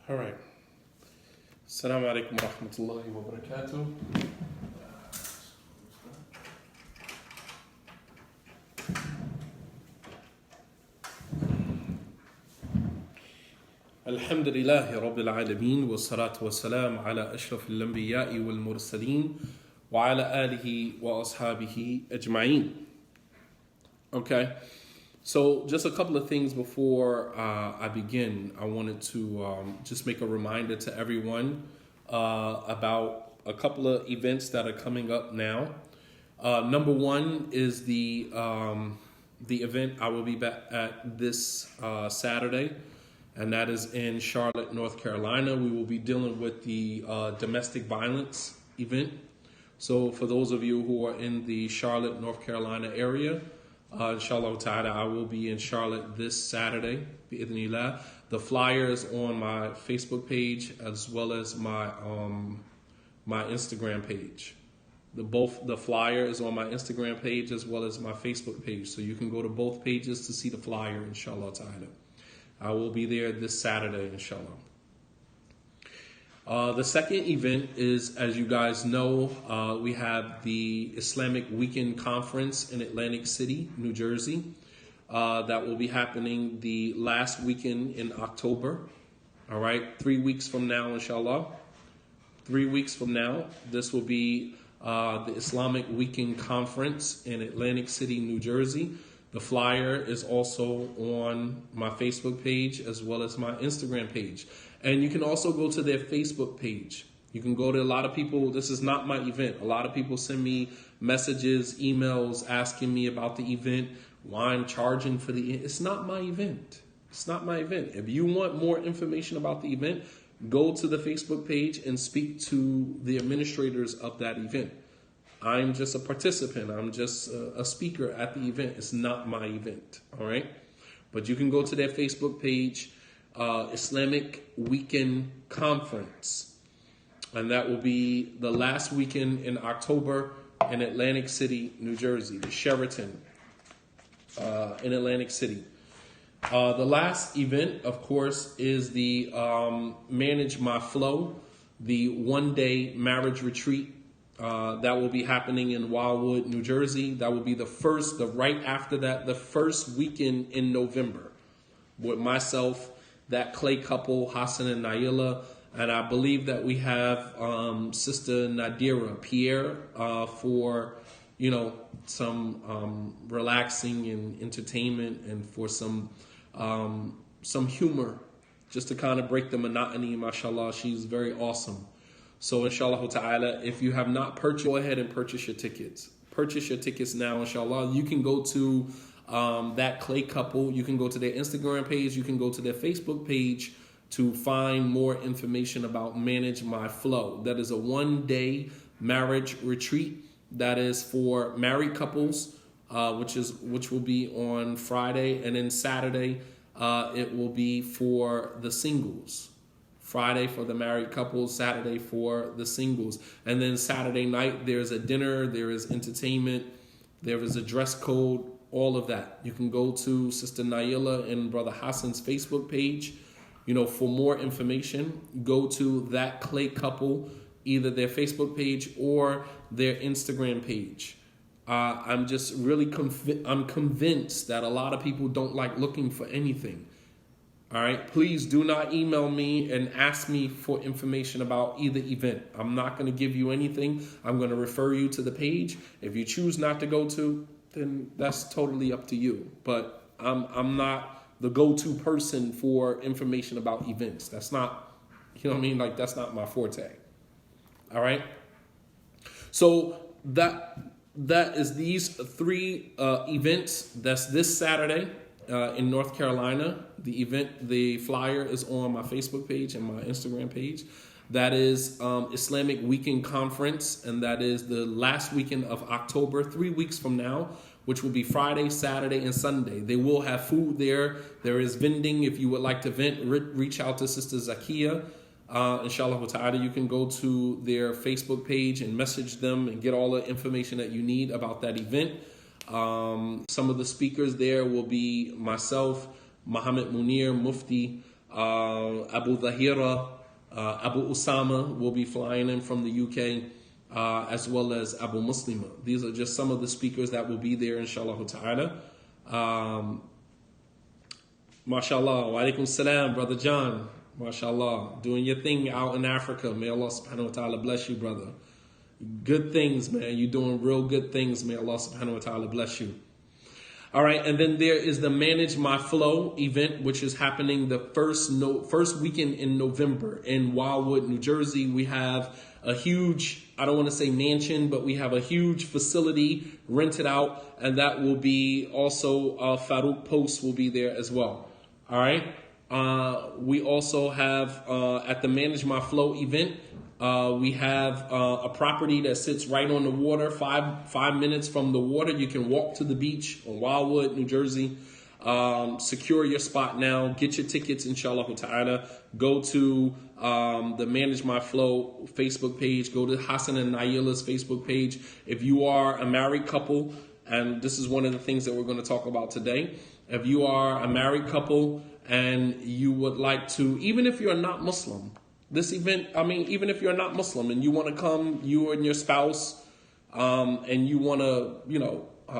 All right. Assalamu alaikum wa rahmatullahi wa barakatuh. Alhamdulillahi Rabbil Alameen wa salatu wa salam ala ashraf al-anbiya'i wal mursaleen wa ala alihi wa ashabihi ajma'een. Okay, so just a couple of things before I begin. I wanted to just make a reminder to everyone about a couple of events that are coming up now. Number one is the event I will be back at this Saturday, and that is in Charlotte, North Carolina. We will be dealing with the domestic violence event. So for those of you who are in the Charlotte, North Carolina area, inshallah ta'ala, I will be in Charlotte this Saturday, bi'idhnillah. The flyer is on my Facebook page as well as my my Instagram page. The flyer is on my Instagram page as well as my Facebook page. So you can go to both pages to see the flyer, inshallah ta'ala. I will be there this Saturday, inshallah. The second event is, as you guys know, we have the Islamic Weekend Conference in Atlantic City, New Jersey. That will be happening the last weekend in October. All right, 3 weeks from now, inshallah. 3 weeks from now, this will be the Islamic Weekend Conference in Atlantic City, New Jersey. The flyer is also on my Facebook page as well as my Instagram page. And you can also go to their Facebook page. You can go to a lot of people. This is not my event. A lot of people send me messages, emails asking me about the event, why I'm charging for the event. It's not my event. It's not my event. If you want more information about the event, go to the Facebook page and speak to the administrators of that event. I'm just a participant. I'm just a speaker at the event. It's not my event, all right? But you can go to their Facebook page, Islamic Weekend Conference, and that will be the last weekend in October in Atlantic City, New Jersey, the Sheraton in Atlantic City. The last event, of course, is the Manage My Flow, the one-day marriage retreat. That will be happening in Wildwood, New Jersey. That will be the first weekend in November, with myself, that clay couple, Hassan and Naila, and I believe that we have Sister Nadira Pierre for, some relaxing and entertainment, and for some humor, just to kind of break the monotony. Mashallah, she's very awesome. So inshallah ta'ala, if you have not purchased, go ahead and purchase your tickets. Purchase your tickets now, inshallah. You can go to that clay couple. You can go to their Instagram page. You can go to their Facebook page to find more information about Manage My Flow. That is a one-day marriage retreat that is for married couples, which will be on Friday, and then Saturday it will be for the singles. Friday for the married couples, Saturday for the singles. And then Saturday night, there's a dinner, there is entertainment, there is a dress code, all of that. You can go to Sister Naila and Brother Hassan's Facebook page. For more information, go to that clay couple, either their Facebook page or their Instagram page. I'm just really I'm convinced that a lot of people don't like looking for anything. All right, please do not email me and ask me for information about either event. I'm not going to give you anything. I'm going to refer you to the page. If you choose not to go to, then that's totally up to you. But I'm not the go-to person for information about events. That's not, that's not my forte. All right. So that is these three events. That's this Saturday. In North Carolina. The flyer is on my Facebook page and my Instagram page. That is Islamic Weekend Conference, and that is the last weekend of October, 3 weeks from now, which will be Friday, Saturday, and Sunday. They will have food there. There is vending. If you would like to vent, reach out to Sister Zakia. Inshallah ta'ala, you can go to their Facebook page and message them and get all the information that you need about that event. Some of the speakers there will be myself, Muhammad Munir, Mufti, Abu Dhahira, Abu Usama will be flying in from the UK, as well as Abu Muslima. These are just some of the speakers that will be there, inshallah ta'ala. MashaAllah, wa alaikum salam, Brother John. MashaAllah, doing your thing out in Africa. May Allah subhanahu wa ta'ala bless you, brother. Good things, man. You're doing real good things. May Allah subhanahu wa ta'ala bless you. All right, and then there is the Manage My Flow event, which is happening the first weekend in November in Wildwood, New Jersey. We have a huge, I don't want to say mansion, but we have a huge facility rented out, and that will be also Farouk Post will be there as well. All right. We also have at the Manage My Flow event, we have a property that sits right on the water, five minutes from the water. You can walk to the beach on Wildwood, New Jersey. Secure your spot now. Get your tickets, inshallah ta'ala. Go to the Manage My Flow Facebook page. Go to Hassan and Naila's Facebook page. If you are a married couple, and this is one of the things that we're going to talk about today. If you are a married couple and you would like to, even if you're not Muslim, this event, even if you're not Muslim and you want to come, you and your spouse, and you want to,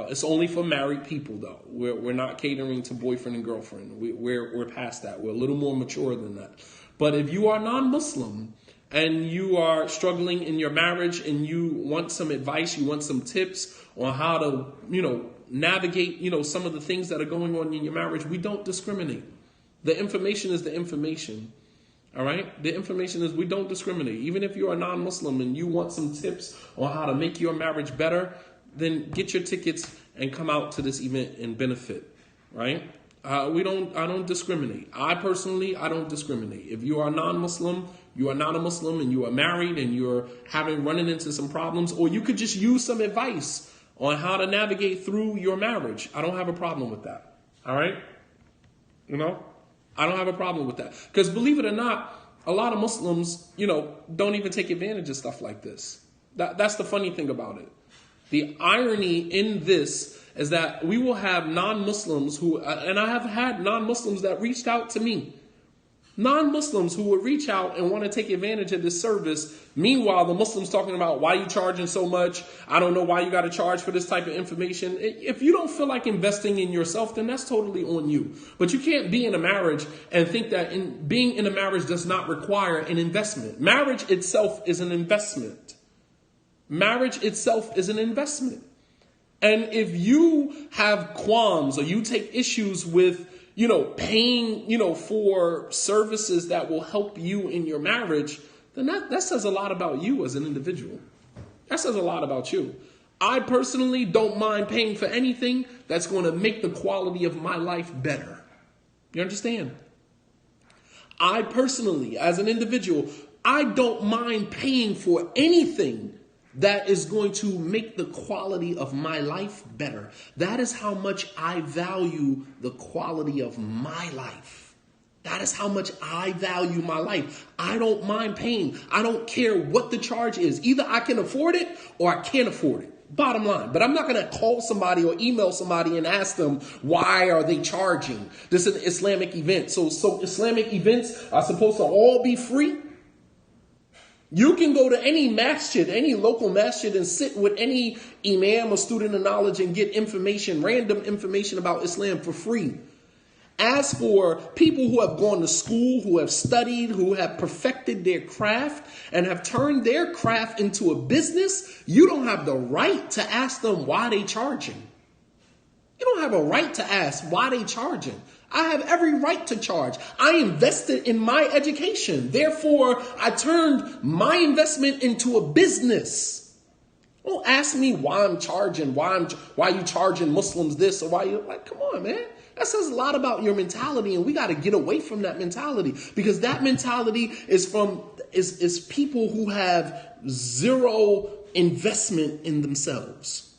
it's only for married people though. We're not catering to boyfriend and girlfriend. We're past that. We're a little more mature than that. But if you are non-Muslim and you are struggling in your marriage and you want some advice, you want some tips on how to, navigate, some of the things that are going on in your marriage, we don't discriminate. The information is the information. All right. The information is we don't discriminate. Even if you're a non-Muslim and you want some tips on how to make your marriage better, then get your tickets and come out to this event and benefit. Right. I don't discriminate. I don't discriminate. If you are non-Muslim, you are not a Muslim and you are married and you're running into some problems, or you could just use some advice on how to navigate through your marriage. I don't have a problem with that. All right. I don't have a problem with that. Because believe it or not, a lot of Muslims, don't even take advantage of stuff like this. That's the funny thing about it. The irony in this is that we will have non-Muslims who, and I have had non-Muslims that reached out to me. Non-Muslims who would reach out and want to take advantage of this service. Meanwhile, the Muslims talking about why you charging so much. I don't know why you got to charge for this type of information. If you don't feel like investing in yourself, then that's totally on you. But you can't be in a marriage and think that being in a marriage does not require an investment. Marriage itself is an investment. Marriage itself is an investment. And if you have qualms or you take issues with paying, for services that will help you in your marriage, then that says a lot about you as an individual. That says a lot about you. I personally don't mind paying for anything that's going to make the quality of my life better. You understand? I personally, as an individual, I don't mind paying for anything that is going to make the quality of my life better. That is how much I value the quality of my life. That is how much I value my life. I don't mind paying. I don't care what the charge is. Either I can afford it or I can't afford it. Bottom line. But I'm not going to call somebody or email somebody and ask them, why are they charging? This is an Islamic event. So Islamic events are supposed to all be free. You can go to any masjid, any local masjid, and sit with any imam or student of knowledge and get information, random information about Islam for free. As for people who have gone to school, who have studied, who have perfected their craft and have turned their craft into a business, you don't have the right to ask them why they charging. You don't have a right to ask why they charging. I have every right to charge. I invested in my education. Therefore, I turned my investment into a business. Don't ask me why I'm charging, why you charging Muslims this, or why you come on, man. That says a lot about your mentality, and we got to get away from that mentality, because that mentality is people who have zero investment in themselves.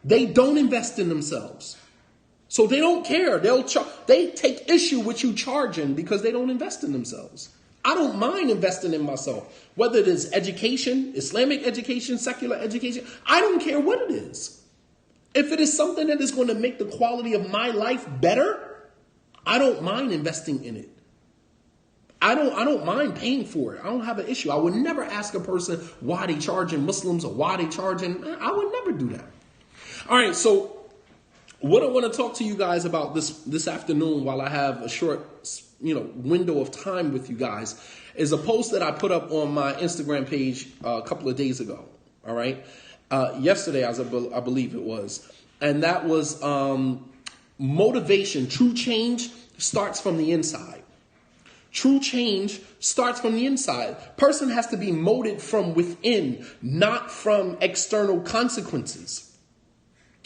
They don't invest in themselves. So they don't care. They take issue with you charging because they don't invest in themselves. I don't mind investing in myself, whether it is education, Islamic education, secular education. I don't care what it is. If it is something that is going to make the quality of my life better, I don't mind investing in it. I don't mind paying for it. I don't have an issue. I would never ask a person why they charging Muslims or why they charging. I would never do that. All right, so what I want to talk to you guys about this afternoon, while I have a short window of time with you guys, is a post that I put up on my Instagram page a couple of days ago. All right, yesterday, I believe it was, and that was motivation. True change starts from the inside. True change starts from the inside. Person has to be molded from within, not from external consequences.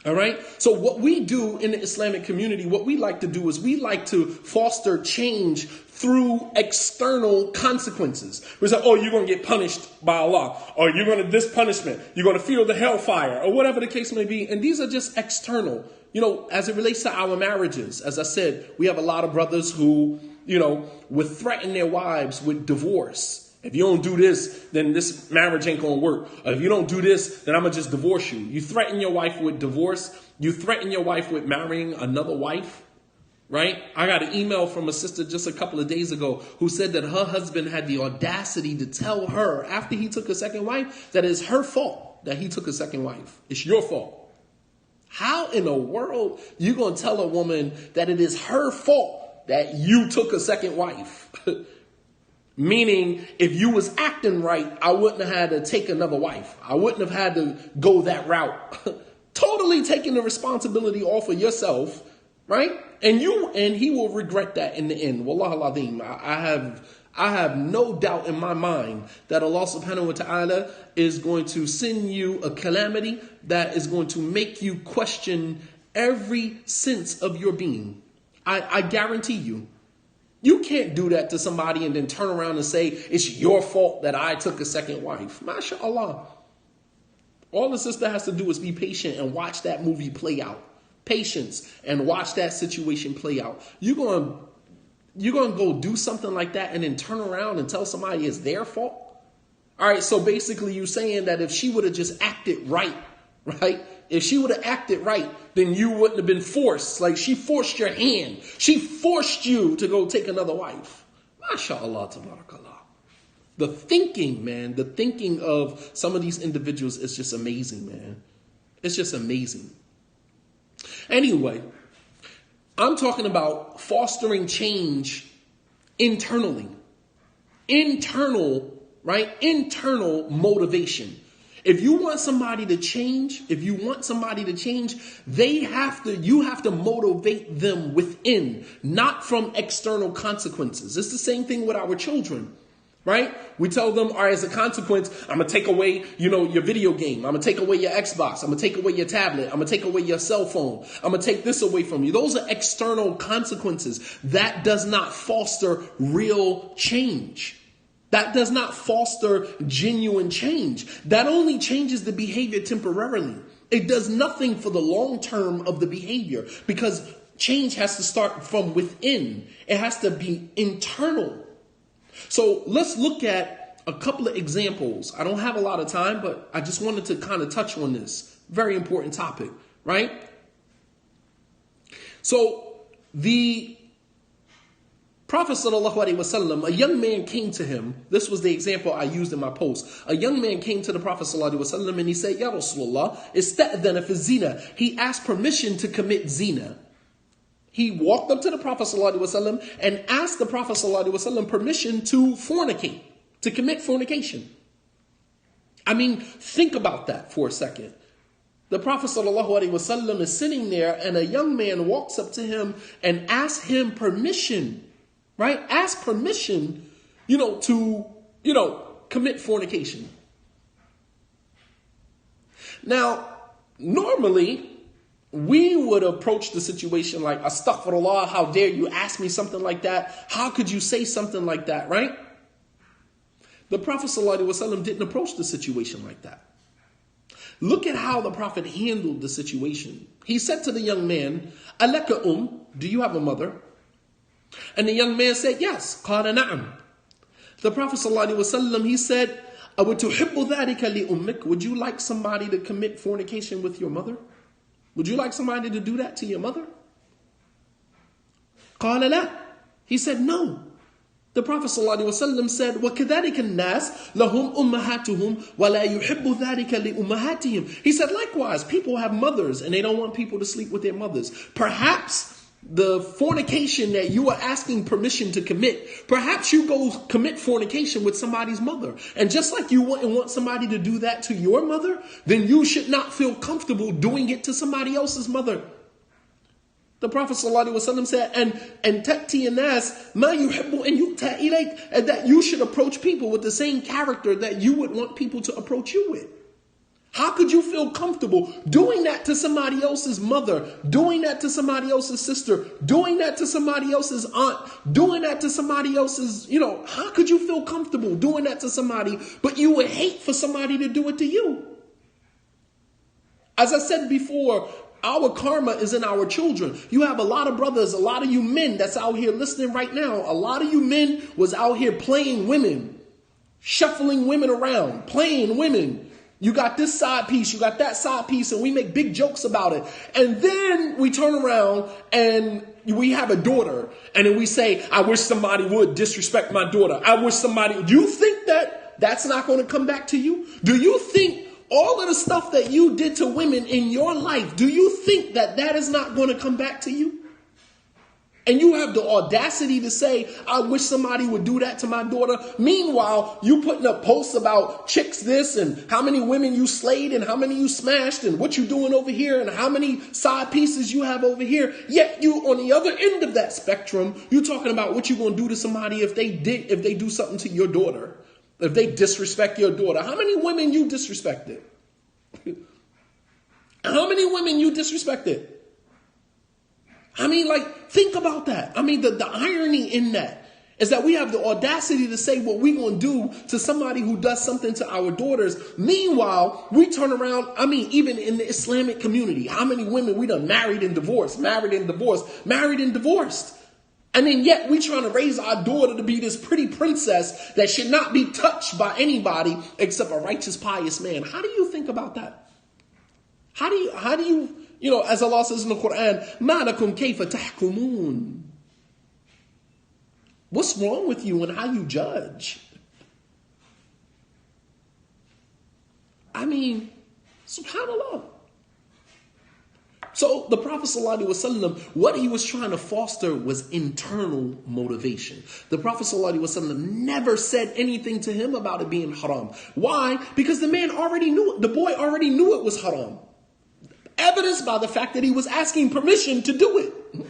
All right. So what we do in the Islamic community, what we like to do is we like to foster change through external consequences. We say, oh, you're going to get punished by Allah, or you're going to this punishment, you're going to feel the hellfire, or whatever the case may be. And these are just external. As it relates to our marriages, as I said, we have a lot of brothers who, would threaten their wives with divorce. If you don't do this, then this marriage ain't going to work. Or if you don't do this, then I'm going to just divorce you. You threaten your wife with divorce. You threaten your wife with marrying another wife, right? I got an email from a sister just a couple of days ago who said that her husband had the audacity to tell her after he took a second wife that it's her fault that he took a second wife. It's your fault. How in the world you going to tell a woman that it is her fault that you took a second wife? Meaning, if you was acting right, I wouldn't have had to take another wife. I wouldn't have had to go that route. Totally taking the responsibility off of yourself, right? And he will regret that in the end. Wallah al-Azim. I have no doubt in my mind that Allah subhanahu wa ta'ala is going to send you a calamity that is going to make you question every sense of your being. I guarantee you. You can't do that to somebody and then turn around and say, it's your fault that I took a second wife. MashaAllah. All the sister has to do is be patient and watch that movie play out. Patience and watch that situation play out. You're going to go do something like that and then turn around and tell somebody it's their fault? All right, so basically you're saying that if she would have just acted right? If she would have acted right, then you wouldn't have been forced. Like, she forced your hand. She forced you to go take another wife. MashaAllah, tabarakallah. The thinking, man, the thinking of some of these individuals is just amazing, man. It's just amazing. Anyway, I'm talking about fostering change internally. Internal, right? Internal motivation. If you want somebody to change, you have to motivate them within, not from external consequences. It's the same thing with our children, right? We tell them, all right, as a consequence, I'm going to take away, your video game. I'm going to take away your Xbox. I'm going to take away your tablet. I'm going to take away your cell phone. I'm going to take this away from you. Those are external consequences. That does not foster real change. That does not foster genuine change. That only changes the behavior temporarily. It does nothing for the long term of the behavior, because change has to start from within. It has to be internal. So let's look at a couple of examples. I don't have a lot of time, but I just wanted to kind of touch on this very important topic, right? So the Prophet sallallahu alaihi wasallam, a young man came to him. This was the example I used in my post. A young man came to the Prophet sallallahu alaihi wasallam and he said, Ya Rasulullah, ista'dhana fi zina. He asked permission to commit zina. He walked up to the Prophet sallallahu alaihi wasallam and asked the Prophet sallallahu alaihi wasallam permission to fornicate, to commit fornication. I mean, think about that for a second. The Prophet sallallahu alaihi wasallam is sitting there and a young man walks up to him and asks him permission. Right? Ask permission, to, commit fornication. Now, normally, we would approach the situation like, astaghfirullah, how dare you ask me something like that? How could you say something like that, right? The Prophet ﷺ didn't approach the situation like that. Look at how the Prophet handled the situation. He said to the young man, Alaka do you have a mother? And the young man said, yes. قال نعم. The Prophet ﷺ, he said, أَوَتُحِبُّ ذَلِكَ لِأُمِّكَ? Would you like somebody to commit fornication with your mother? Would you like somebody to do that to your mother? قال لا. He said, no. The Prophet ﷺ said, وَكَذَلِكَ النَّاسِ لَهُمْ أُمَّهَاتُهُمْ وَلَا يُحِبُّ ذَلِكَ لِأُمَّهَاتِهِمْ. He said, likewise, people have mothers and they don't want people to sleep with their mothers. Perhaps the fornication that you are asking permission to commit, perhaps you go commit fornication with somebody's mother. And just like you want somebody to do that to your mother, then you should not feel comfortable doing it to somebody else's mother. The Prophet ﷺ said, and ta'ti an-nas ma yuhibbu an yu'ta ilayk, and that you should approach people with the same character that you would want people to approach you with. How could you feel comfortable doing that to somebody else's mother, doing that to somebody else's sister, doing that to somebody else's aunt, doing that to somebody else's, how could you feel comfortable doing that to somebody, but you would hate for somebody to do it to you? As I said before, our karma is in our children. You have a lot of brothers, a lot of you men that's out here listening right now. A lot of you men was out here playing women, shuffling women around, playing women. You got this side piece, you got that side piece, and we make big jokes about it. And then we turn around and we have a daughter, and then we say, I wish somebody would disrespect my daughter. I wish somebody, do you think that that's not going to come back to you? Do you think all of the stuff that you did to women in your life, do you think that that is not going to come back to you? And you have the audacity to say, I wish somebody would do that to my daughter. Meanwhile, you putting up posts about chicks this and how many women you slayed and how many you smashed and what you doing over here and how many side pieces you have over here. Yet you on the other end of that spectrum, you're talking about what you're going to do to somebody if they do something to your daughter. If they disrespect your daughter. How many women you disrespected? How many women you disrespected? I mean, think about that. I mean, the irony in that is that we have the audacity to say what we're going to do to somebody who does something to our daughters. Meanwhile, we turn around. I mean, even in the Islamic community, how many women we done married and divorced, married and divorced, married and divorced. And then yet we trying to raise our daughter to be this pretty princess that should not be touched by anybody except a righteous, pious man. How do you think about that? How do you, as Allah says in the Quran, مَا لَكُمْ كَيْفَ تَحْكُمُونَ? What's wrong with you and how you judge? I mean, subhanAllah. So the Prophet ﷺ, what he was trying to foster was internal motivation. The Prophet ﷺ never said anything to him about it being haram. Why? Because the man already knew it. The boy already knew it was haram. Evidenced by the fact that he was asking permission to do it.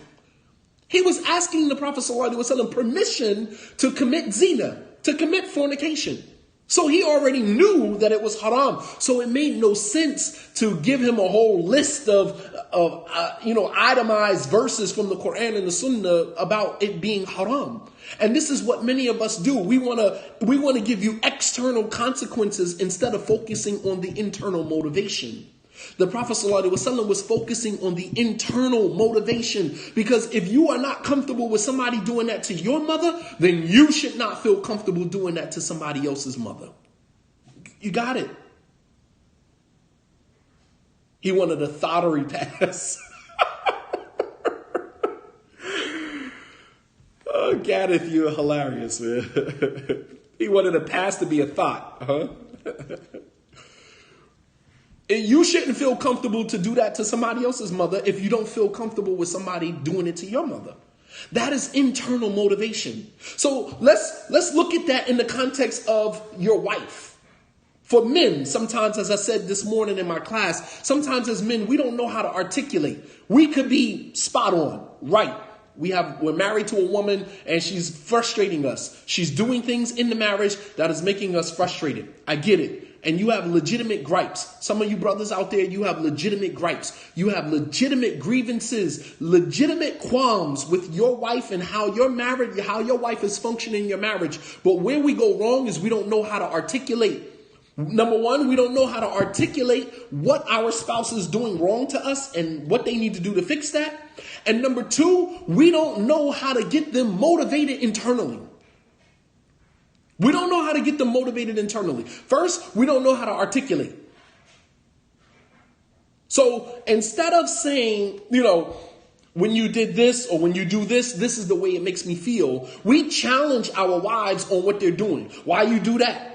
He was asking the Prophet ﷺ permission to commit zina, to commit fornication. So he already knew that it was haram. So it made no sense to give him a whole list of itemized verses from the Quran and the Sunnah about it being haram. And this is what many of us do. We want to give you external consequences instead of focusing on the internal motivation. The Prophet ﷺ was focusing on the internal motivation, because if you are not comfortable with somebody doing that to your mother, then you should not feel comfortable doing that to somebody else's mother. You got it. He wanted a thottery pass. Oh, Gareth, you're hilarious, man. He wanted a pass to be a thought, huh? You shouldn't feel comfortable to do that to somebody else's mother if you don't feel comfortable with somebody doing it to your mother. That is internal motivation. So let's look at that in the context of your wife. For men, sometimes, as I said this morning in my class, sometimes as men, we don't know how to articulate. We could be spot on, right? We're married to a woman and she's frustrating us. She's doing things in the marriage that is making us frustrated. I get it. And you have legitimate gripes. Some of you brothers out there, you have legitimate gripes. You have legitimate grievances, legitimate qualms with your wife and how your wife is functioning in your marriage. But where we go wrong is we don't know how to articulate. Number one, we don't know how to articulate what our spouse is doing wrong to us and what they need to do to fix that. And number two, we don't know how to get them motivated internally. We don't know how to get them motivated internally. First, we don't know how to articulate. So instead of saying, when you did this or when you do this, this is the way it makes me feel. We challenge our wives on what they're doing. Why you do that?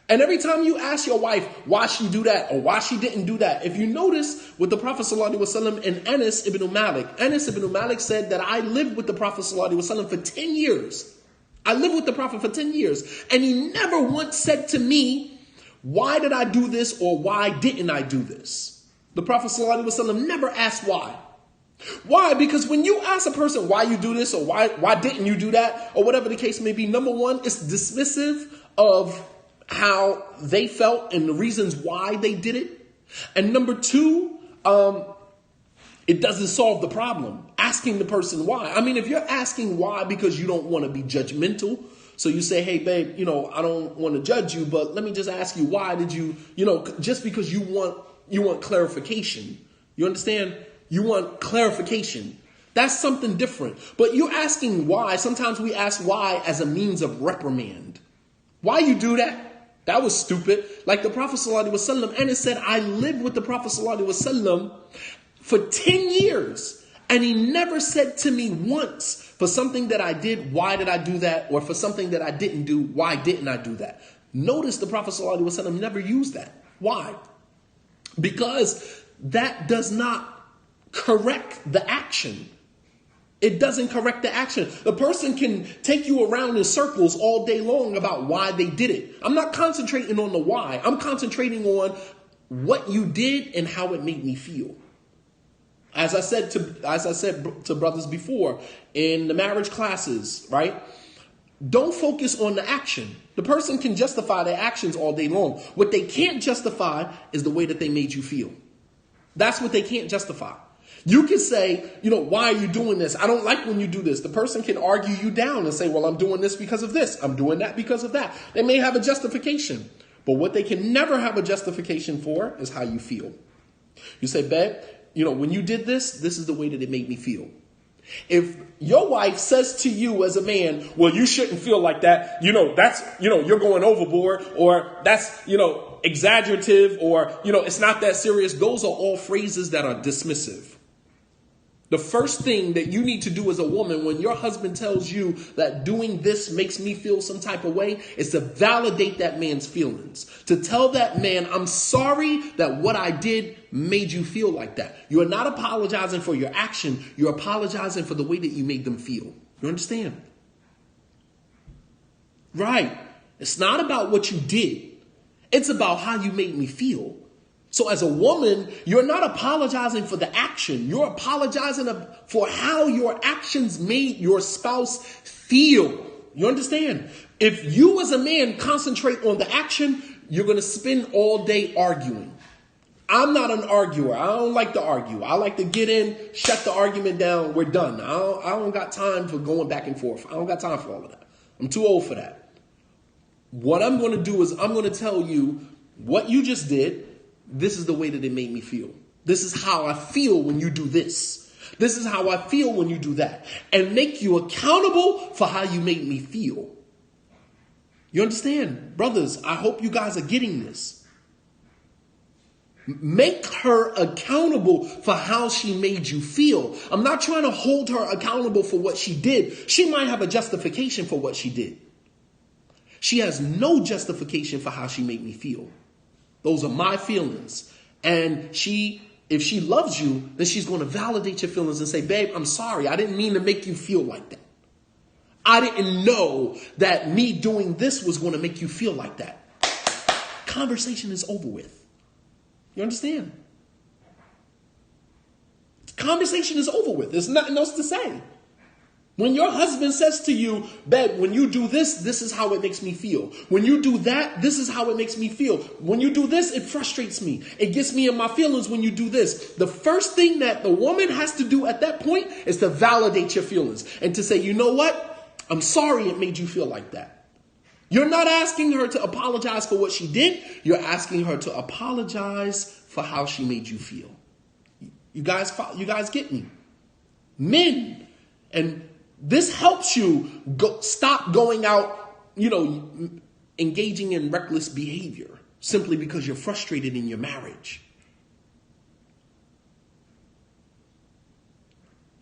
And every time you ask your wife why she do that or why she didn't do that, if you notice with the Prophet ﷺ and Anas ibn Malik said that I lived with the Prophet ﷺ for 10 years. I lived with the Prophet for 10 years. And he never once said to me, why did I do this or why didn't I do this? The Prophet ﷺ never asked why. Why? Because when you ask a person why you do this or why didn't you do that or whatever the case may be, number one, it's dismissive of how they felt and the reasons why they did it. And number two, it doesn't solve the problem. Asking the person why. I mean, if you're asking why because you don't want to be judgmental, so you say, hey, babe, I don't want to judge you, but let me just ask you, why did you, just because you want clarification. You understand? You want clarification. That's something different. But you're asking why. Sometimes we ask why as a means of reprimand. Why you do that? That was stupid. Like the Prophet ﷺ, and it said, I lived with the Prophet ﷺ for 10 years. And he never said to me once, for something that I did, why did I do that? Or for something that I didn't do, why didn't I do that? Notice the Prophet ﷺ never used that. Why? Because that does not correct the action. It doesn't correct the action. The person can take you around in circles all day long about why they did it. I'm not concentrating on the why. I'm concentrating on what you did and how it made me feel. As I said to brothers before in the marriage classes, right? Don't focus on the action. The person can justify their actions all day long. What they can't justify is the way that they made you feel. That's what they can't justify. You can say, why are you doing this? I don't like when you do this. The person can argue you down and say, well, I'm doing this because of this. I'm doing that because of that. They may have a justification. But what they can never have a justification for is how you feel. You say, babe, when you did this, this is the way that it made me feel. If your wife says to you as a man, well, you shouldn't feel like that, that's, you're going overboard, or that's, exaggerative, or, it's not that serious. Those are all phrases that are dismissive. The first thing that you need to do as a woman when your husband tells you that doing this makes me feel some type of way is to validate that man's feelings. To tell that man, I'm sorry that what I did made you feel like that. You're not apologizing for your action. You're apologizing for the way that you made them feel. You understand? Right. It's not about what you did. It's about how you made me feel. So as a woman, you're not apologizing for the action. You're apologizing for how your actions made your spouse feel. You understand? If you as a man concentrate on the action, you're going to spend all day arguing. I'm not an arguer. I don't like to argue. I like to get in, shut the argument down. We're done. I don't got time for going back and forth. I don't got time for all of that. I'm too old for that. What I'm going to do is I'm going to tell you what you just did. This is the way that it made me feel. This is how I feel when you do this. This is how I feel when you do that. And make you accountable for how you made me feel. You understand? Brothers, I hope you guys are getting this. Make her accountable for how she made you feel. I'm not trying to hold her accountable for what she did. She might have a justification for what she did. She has no justification for how she made me feel. Those are my feelings. And if she loves you, then she's going to validate your feelings and say, babe, I'm sorry. I didn't mean to make you feel like that. I didn't know that me doing this was going to make you feel like that. Conversation is over with. You understand? Conversation is over with. There's nothing else to say. When your husband says to you, babe, when you do this, this is how it makes me feel. When you do that, this is how it makes me feel. When you do this, it frustrates me. It gets me in my feelings when you do this. The first thing that the woman has to do at that point is to validate your feelings and to say, you know what? I'm sorry it made you feel like that. You're not asking her to apologize for what she did. You're asking her to apologize for how she made you feel. You guys get me? Men. And this helps you stop going out, engaging in reckless behavior simply because you're frustrated in your marriage.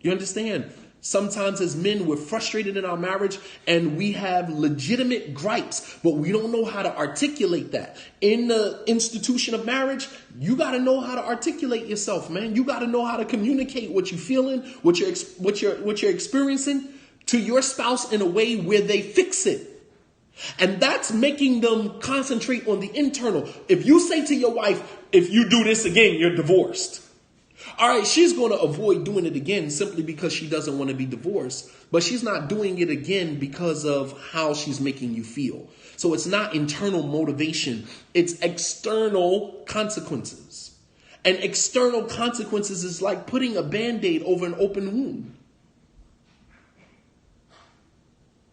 You understand? Sometimes as men, we're frustrated in our marriage and we have legitimate gripes, but we don't know how to articulate that. In the institution of marriage, you got to know how to articulate yourself, man. You got to know how to communicate what you're feeling, what you're experiencing to your spouse in a way where they fix it. And that's making them concentrate on the internal. If you say to your wife, if you do this again, you're divorced. All right, she's going to avoid doing it again simply because she doesn't want to be divorced. But she's not doing it again because of how she's making you feel. So it's not internal motivation. It's external consequences. And external consequences is like putting a Band-Aid over an open wound.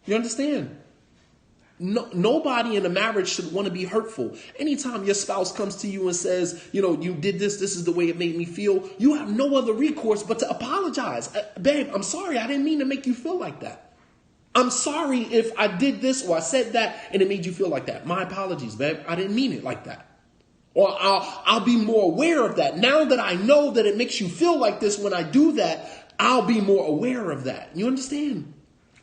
You understand? No, nobody in a marriage should want to be hurtful. Anytime your spouse comes to you and says, you did this is the way it made me feel, you have no other recourse but to apologize. Babe, I'm sorry. I didn't mean to make you feel like that. I'm sorry if I did this or I said that and it made you feel like that. My apologies, babe. I didn't mean it like that. Or I'll be more aware of that. Now that I know that it makes you feel like this when I do that, I'll be more aware of that. You understand?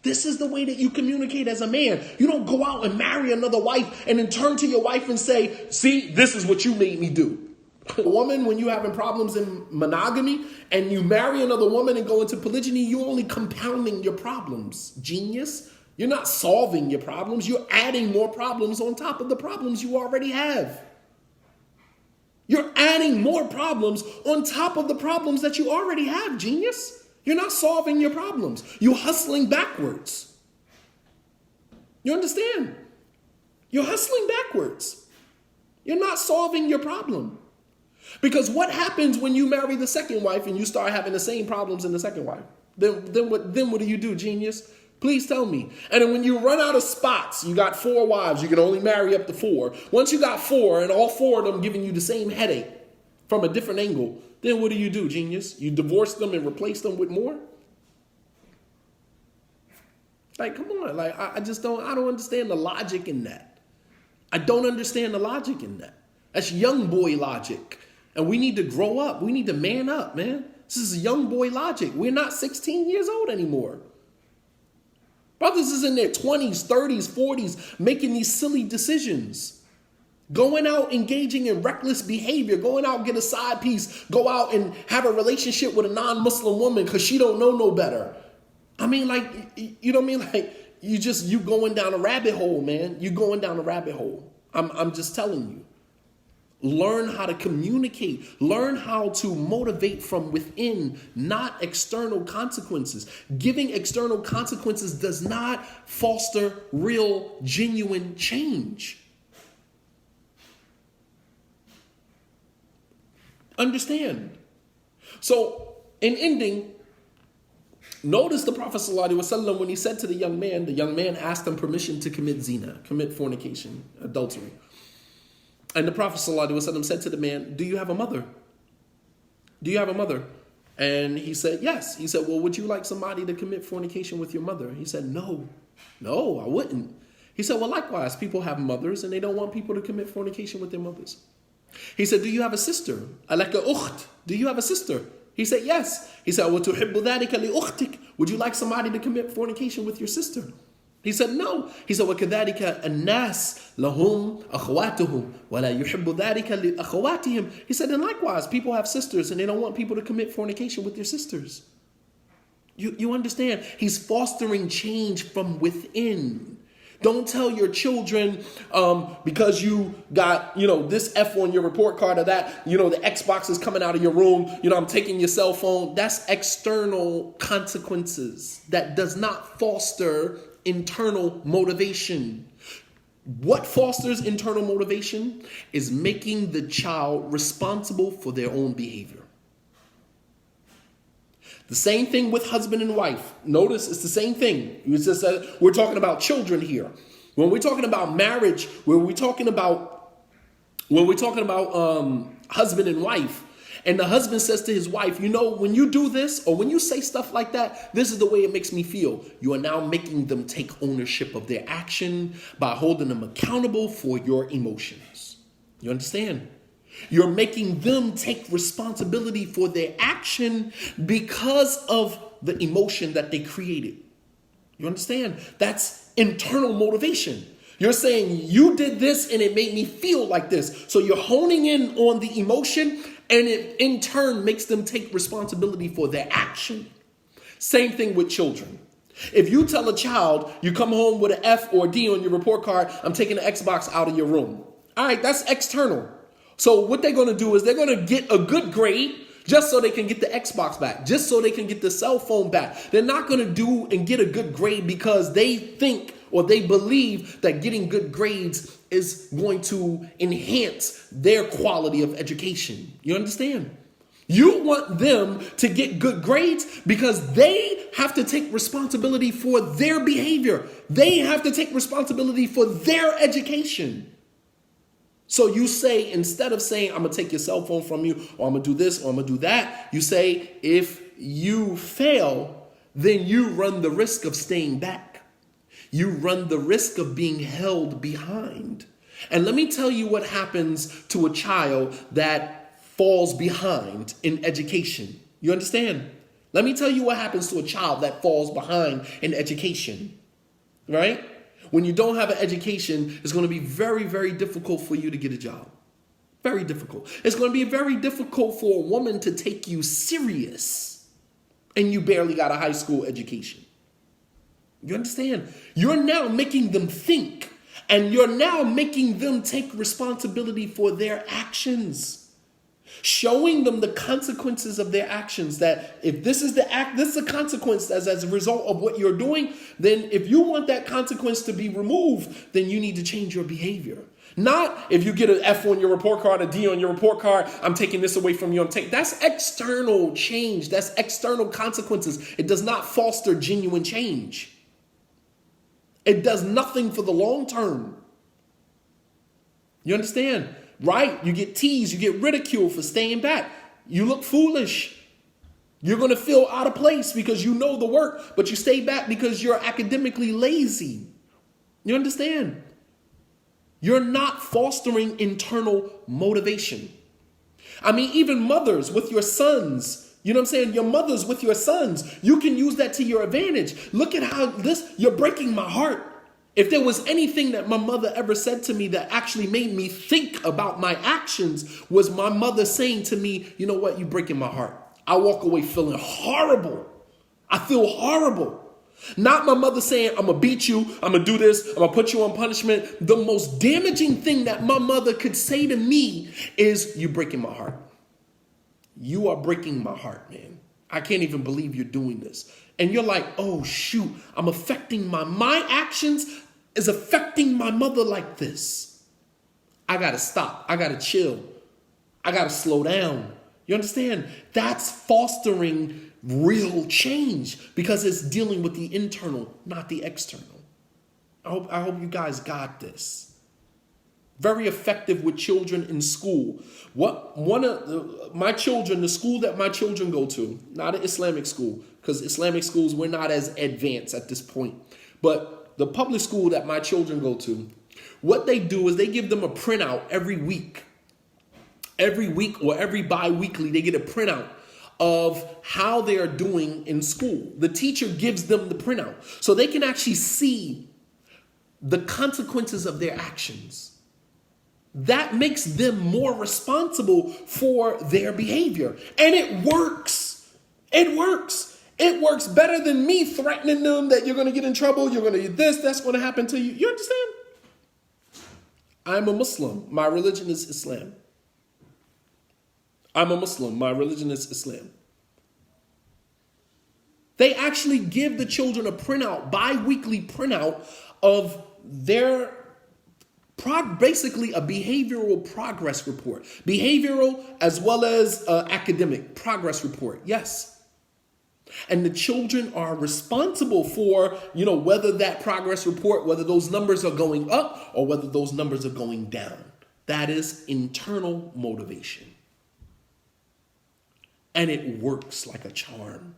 This is the way that you communicate as a man. You don't go out and marry another wife and then turn to your wife and say, see, this is what you made me do. A woman, when you're having problems in monogamy and you marry another woman and go into polygyny, you're only compounding your problems. Genius. You're not solving your problems. You're adding more problems on top of the problems you already have. You're adding more problems on top of the problems that you already have, genius. You're not solving your problems. You're hustling backwards. You understand? You're hustling backwards. You're not solving your problem. Because what happens when you marry the second wife and you start having the same problems in the second wife? Then what do you do, genius? Please tell me. And then when you run out of spots, you got 4 wives, you can only marry up to 4. Once you got 4 and all 4 of them giving you the same headache from a different angle, then what do, genius? You divorce them and replace them with more? Like, come on. Like, I don't understand the logic in that. I don't understand the logic in that. That's young boy logic. And we need to grow up. We need to man up, man. This is young boy logic. We're not 16 years old anymore. Brothers is in their 20s, 30s, 40s, making these silly decisions. Going out, engaging in reckless behavior, going out, get a side piece, go out and have a relationship with a non-Muslim woman because she don't know no better. I mean, like, you know what I mean? Like, you going down a rabbit hole, man. You going down a rabbit hole. I'm just telling you. Learn how to communicate. Learn how to motivate from within, not external consequences. Giving external consequences does not foster real, genuine change. Understand? So, in ending, notice the Prophet ﷺ, when he said to the young man asked him permission to commit zina, commit fornication, adultery. And the Prophet ﷺ said to the man, do you have a mother? Do you have a mother? And he said, yes. He said, well, would you like somebody to commit fornication with your mother? He said, no, I wouldn't. He said, well, likewise, people have mothers and they don't want people to commit fornication with their mothers. He said, do you have a sister? Alaka ukht. Do you have a sister? He said, yes. He said, وَتُحِبُّ ذَلِكَ لِأُخْتِكَ. Would you like somebody to commit fornication with your sister? He said, no. He said, وَكَذَلِكَ النَّاسِ لَهُمْ أَخْوَاتُهُمْ وَلَا يُحِبُّ ذَلِكَ لِأَخَوَاتِهِمْ. He said, and likewise, people have sisters and they don't want people to commit fornication with their sisters. You understand? He's fostering change from within. Don't tell your children because you got, this F on your report card or that, the Xbox is coming out of your room, I'm taking your cell phone. That's external consequences. That does not foster internal motivation. What fosters internal motivation is making the child responsible for their own behavior. The same thing with husband and wife. Notice it's the same thing. It's just we're talking about children here. When we're talking about marriage, when we're talking about husband and wife, and the husband says to his wife, when you do this or when you say stuff like that, this is the way it makes me feel. You are now making them take ownership of their action by holding them accountable for your emotions. You understand? You're making them take responsibility for their action because of the emotion that they created. You understand? That's internal motivation. You're saying you did this and it made me feel like this. So you're honing in on the emotion, and it in turn makes them take responsibility for their action. Same thing with children. If you tell a child, you come home with an F or a D on your report card, I'm taking the Xbox out of your room. All right, that's external. So what they're going to do is they're going to get a good grade just so they can get the Xbox back, just so they can get the cell phone back. They're not going to do and get a good grade because they think or they believe that getting good grades is going to enhance their quality of education. You understand? You want them to get good grades because they have to take responsibility for their behavior. They have to take responsibility for their education. So you say, instead of saying, I'm going to take your cell phone from you, or I'm going to do this, or I'm going to do that, you say, if you fail, then you run the risk of staying back. You run the risk of being held behind. And let me tell you what happens to a child that falls behind in education. You understand? Let me tell you what happens to a child that falls behind in education, right? When you don't have an education, it's going to be very, very difficult for you to get a job. Very difficult. It's going to be very difficult for a woman to take you serious and you barely got a high school education. You understand? You're now making them think, and you're now making them take responsibility for their actions. Showing them the consequences of their actions, that if this is the act, this is a consequence as a result of what you're doing, then if you want that consequence to be removed, then you need to change your behavior. Not if you get an F on your report card, a D on your report card, I'm taking this away from you. That's external change. That's external consequences. It does not foster genuine change. It does nothing for the long term. You understand? Right? You get teased, you get ridiculed for staying back. You look foolish. You're going to feel out of place because you know the work, but you stay back because you're academically lazy. You understand? You're not fostering internal motivation. I mean, even mothers with your sons, you know what I'm saying? Your mothers with your sons, you can use that to your advantage. Look at how you're breaking my heart. If there was anything that my mother ever said to me that actually made me think about my actions, was my mother saying to me, you know what, you're breaking my heart. I walk away feeling horrible. I feel horrible. Not my mother saying, I'm going to beat you, I'm going to do this, I'm going to put you on punishment. The most damaging thing that my mother could say to me is, you're breaking my heart. You are breaking my heart, man. I can't even believe you're doing this. And you're like, oh, shoot, I'm affecting my actions is affecting my mother like this. I got to stop. I got to chill. I got to slow down. You understand? That's fostering real change because it's dealing with the internal, not the external. I hope you guys got this. Very effective with children in school. One of my children, the school that my children go to, not an Islamic school, because Islamic schools, we're not as advanced at this point. But the public school that my children go to, what they do is they give them a printout every week. Every week or every bi-weekly, they get a printout of how they are doing in school. The teacher gives them the printout so they can actually see the consequences of their actions. That makes them more responsible for their behavior. And it works. It works. It works better than me threatening them that you're going to get in trouble, you're going to do this, that's going to happen to you. You understand? I'm a Muslim. My religion is Islam. I'm a Muslim. My religion is Islam. They actually give the children a printout, bi-weekly printout of their basically a behavioral progress report. Behavioral as well as academic progress report. Yes. And the children are responsible for, whether that progress report, whether those numbers are going up or whether those numbers are going down. That is internal motivation. And it works like a charm.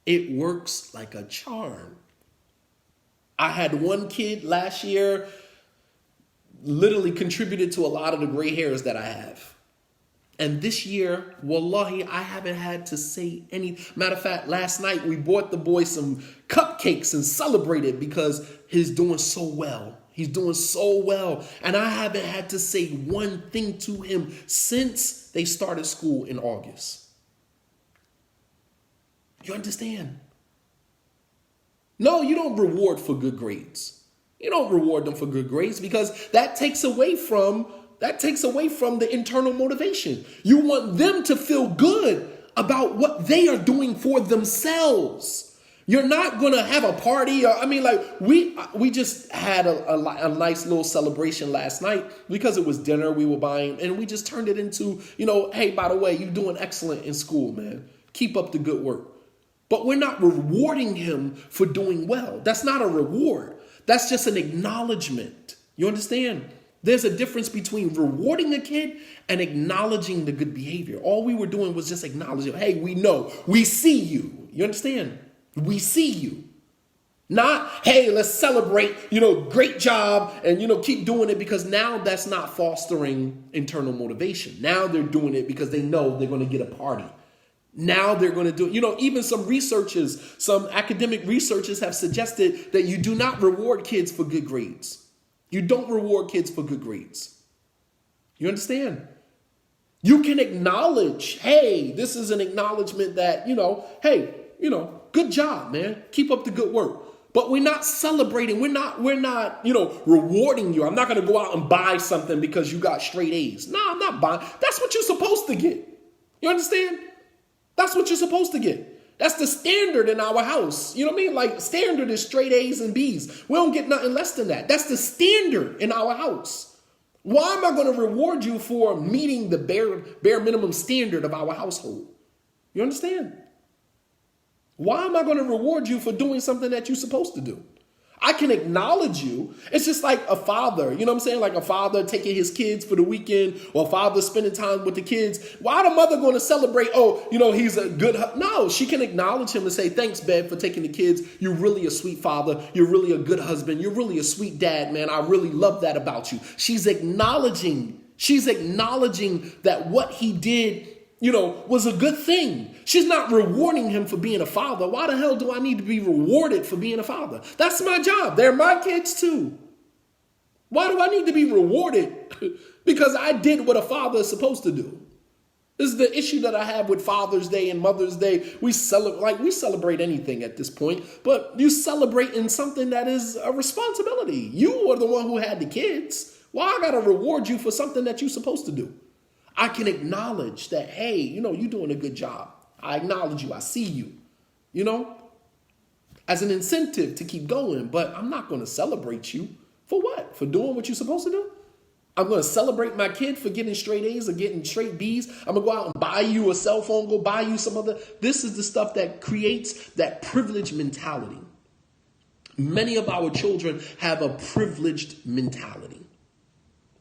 It works like a charm. I had one kid last year literally contributed to a lot of the gray hairs that I have. And this year, wallahi, I haven't had to say any. Matter of fact, last night we bought the boy some cupcakes and celebrated because he's doing so well. He's doing so well. And I haven't had to say one thing to him since they started school in August. You understand? No, you don't reward for good grades. You don't reward them for good grades because that takes away from the internal motivation. You want them to feel good about what they are doing for themselves. You're not going to have a party. We just had a nice little celebration last night because it was dinner we were buying, and we just turned it into, hey, by the way, you're doing excellent in school, man. Keep up the good work. But we're not rewarding him for doing well. That's not a reward. That's just an acknowledgement. You understand? There's a difference between rewarding a kid and acknowledging the good behavior. All we were doing was just acknowledging, hey, we know, we see you. You understand? We see you. Not, hey, let's celebrate, great job and, keep doing it, because now that's not fostering internal motivation. Now they're doing it because they know they're going to get a party. Now they're going to do it. Even some academic researchers have suggested that you do not reward kids for good grades. You don't reward kids for good grades. You understand? You can acknowledge, hey, this is an acknowledgement that, hey, good job, man. Keep up the good work. But we're not celebrating. We're not, rewarding you. I'm not going to go out and buy something because you got straight A's. No, I'm not buying. That's what you're supposed to get. You understand? That's what you're supposed to get. That's the standard in our house. You know what I mean? Like, standard is straight A's and B's. We don't get nothing less than that. That's the standard in our house. Why am I going to reward you for meeting the bare minimum standard of our household? You understand? Why am I going to reward you for doing something that you're supposed to do? I can acknowledge you. It's just like a father, you know what I'm saying? Like a father taking his kids for the weekend, or a father spending time with the kids. Why the mother going to celebrate? Oh, he's a good. No, she can acknowledge him and say, thanks, babe, for taking the kids. You're really a sweet father. You're really a good husband. You're really a sweet dad, man. I really love that about you. She's acknowledging that what he did, was a good thing. She's not rewarding him for being a father. Why the hell do I need to be rewarded for being a father? That's my job. They're my kids too. Why do I need to be rewarded? Because I did what a father is supposed to do. This is the issue that I have with Father's Day and Mother's Day. We celebrate anything at this point, but you celebrate in something that is a responsibility. You are the one who had the kids. Why I got to reward you for something that you're supposed to do? I can acknowledge that, hey, you're doing a good job. I acknowledge you. I see you, as an incentive to keep going. But I'm not going to celebrate you for what? For doing what you're supposed to do? I'm going to celebrate my kid for getting straight A's or getting straight B's. I'm going to go out and buy you a cell phone, go buy you some other. This is the stuff that creates that privileged mentality. Many of our children have a privileged mentality.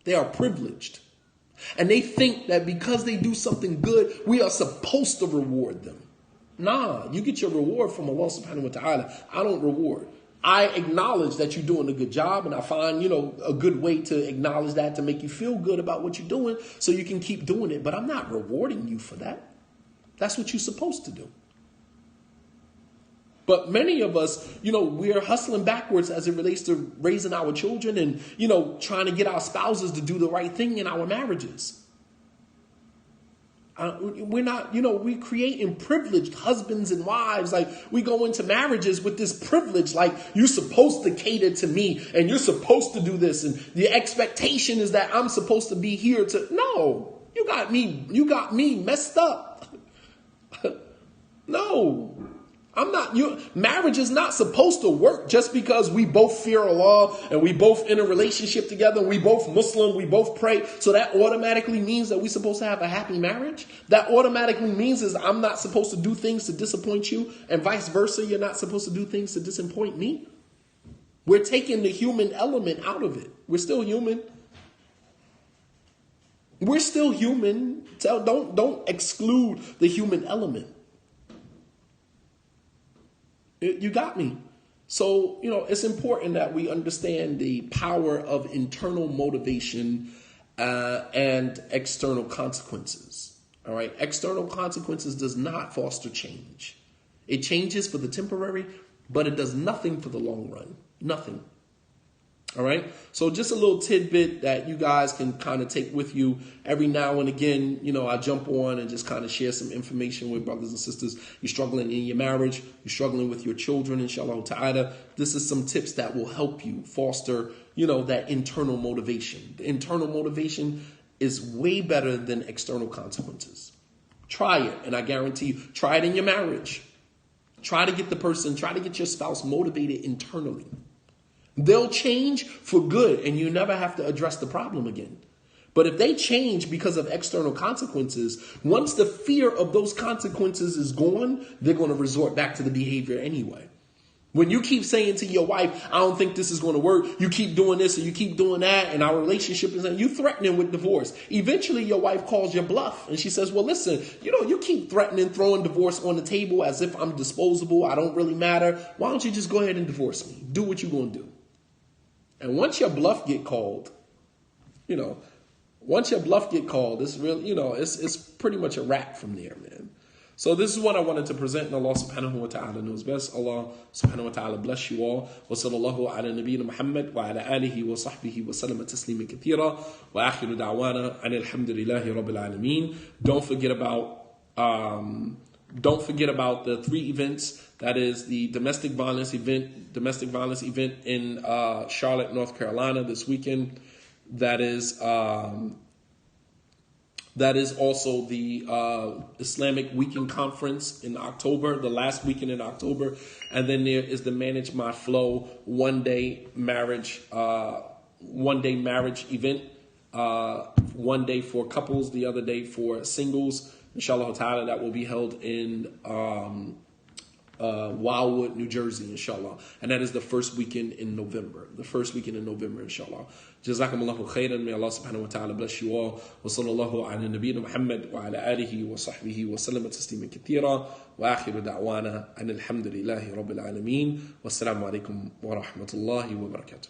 They are privileged. And they think that because they do something good, we are supposed to reward them. Nah, you get your reward from Allah subhanahu wa ta'ala. I don't reward. I acknowledge that you're doing a good job, and I find, a good way to acknowledge that, to make you feel good about what you're doing so you can keep doing it. But I'm not rewarding you for that. That's what you're supposed to do. But many of us, we're hustling backwards as it relates to raising our children and, trying to get our spouses to do the right thing in our marriages. We're not, we creating privileged husbands and wives. Like, we go into marriages with this privilege, like, you're supposed to cater to me and you're supposed to do this. And the expectation is that I'm supposed to be here to, no, you got me messed up. No. Marriage is not supposed to work just because we both fear Allah and we both in a relationship together and we both Muslim, we both pray. So that automatically means that we're supposed to have a happy marriage. That automatically means is I'm not supposed to do things to disappoint you, and vice versa. You're not supposed to do things to disappoint me. We're taking the human element out of it. We're still human. We're still human. Don't exclude the human element. You got me. So, it's important that we understand the power of internal motivation and external consequences. All right. External consequences does not foster change. It changes for the temporary, but it does nothing for the long run. Nothing. All right. So just a little tidbit that you guys can kind of take with you every now and again. You know, I jump on and just kind of share some information with brothers and sisters. You're struggling in your marriage. You're struggling with your children, inshallah ta'ala. This is some tips that will help you foster, you know, that internal motivation. The internal motivation is way better than external consequences. Try it. And I guarantee you, try it in your marriage. Try to get your spouse motivated internally. They'll change for good and you never have to address the problem again. But if they change because of external consequences, once the fear of those consequences is gone, they're going to resort back to the behavior anyway. When you keep saying to your wife, I don't think this is going to work, you keep doing this and you keep doing that, and our relationship is, you threatening with divorce. Eventually your wife calls your bluff and she says, well, listen, you know, you keep threatening, throwing divorce on the table as if I'm disposable, I don't really matter. Why don't you just go ahead and divorce me? Do what you're going to do. And once your bluff get called, you know, it's real, you know, it's pretty much a wrap from there, man. So this is what I wanted to present, and Allah subhanahu wa ta'ala knows best. Allah subhanahu wa ta'ala bless you all. Wa sallallahu ala nabiyyina Muhammad wa ala alihi wa sahbihi wa sallama tasliman kathira wa akhiru da'wana anil hamdulillahi rabbil alameen. Don't forget about the 3 events. That is the domestic violence event in Charlotte, North Carolina this weekend. That is also the Islamic Weekend Conference in October, the last weekend in October. And then there is the Manage My Flow one-day marriage event. One day for couples, the other day for singles. Inshallah ta'ala, that will be held in Wildwood, New Jersey, inshallah. And that is the first weekend in November. Inshallah. Jazakumullahu khairan. May Allah subhanahu wa ta'ala bless you all. Wa sallallahu ala nabiyyina Muhammad wa ala alihi wa sahbihi wa sallama tasliman kathira. Wa akhiru da'wana anil hamdulillahi rabbil alameen. Wassalamu alaikum wa rahmatullahi wa barakatuh.